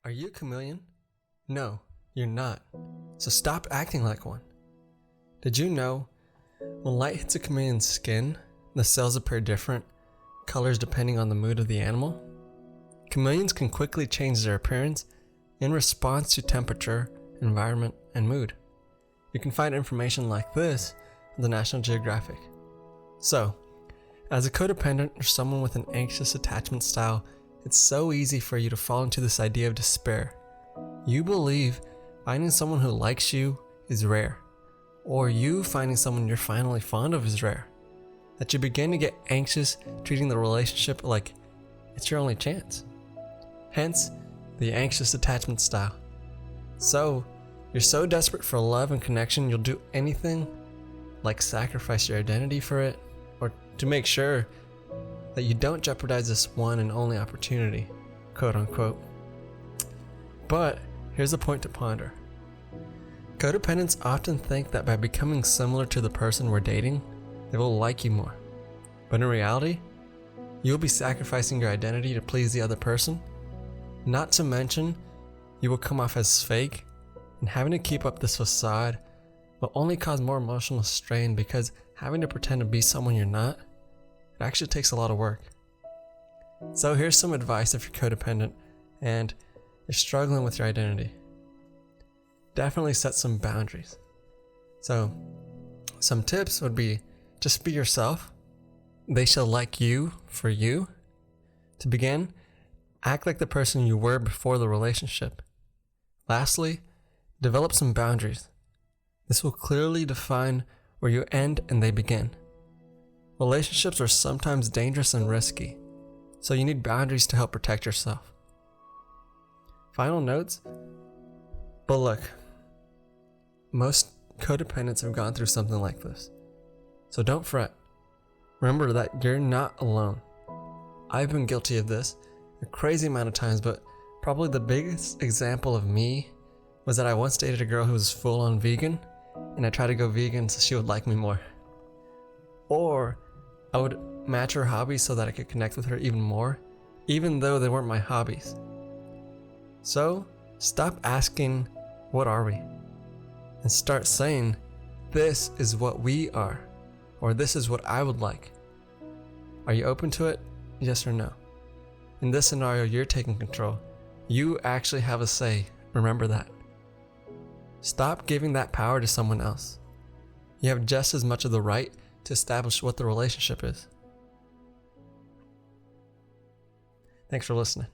Are you a chameleon? No, you're not. So stop acting like one. Did you know when light hits a chameleon's skin, the cells appear different colors depending on the mood of the animal? Chameleons can quickly change their appearance in response to temperature, environment, and mood. You can find information like this on the National Geographic. So, as a codependent or someone with an anxious attachment style, it's so easy for you to fall into this idea of despair. You believe finding someone who likes you is rare, or you finding someone you're finally fond of is rare, that you begin to get anxious treating the relationship like it's your only chance. Hence, the anxious attachment style. So, you're so desperate for love and connection you'll do anything, like sacrifice your identity for it, or to make sure that you don't jeopardize this one and only opportunity, quote unquote. But here's a point to ponder. Codependents often think that by becoming similar to the person we're dating, they will like you more. But in reality, you'll be sacrificing your identity to please the other person. Not to mention, you will come off as fake, and having to keep up this facade will only cause more emotional strain because having to pretend to be someone you're not, it actually takes a lot of work. So here's some advice if you're codependent and you're struggling with your identity. Definitely set some boundaries. So some tips would be just be yourself. They shall like you for you. To begin, act like the person you were before the relationship. Lastly, develop some boundaries. This will clearly define where you end and they begin. Relationships are sometimes dangerous and risky, so you need boundaries to help protect yourself. Final notes? But look, most codependents have gone through something like this, so don't fret. Remember that you're not alone. I've been guilty of this a crazy amount of times, but probably the biggest example of me was that I once dated a girl who was full on vegan, and I tried to go vegan so she would like me more. Or I would match her hobbies so that I could connect with her even more, even though they weren't my hobbies. So stop asking, what are we? And start saying, this is what we are, or this is what I would like. Are you open to it? Yes or no? In this scenario, you're taking control. You actually have a say. Remember that. Stop giving that power to someone else. You have just as much of the right to establish what the relationship is. Thanks for listening.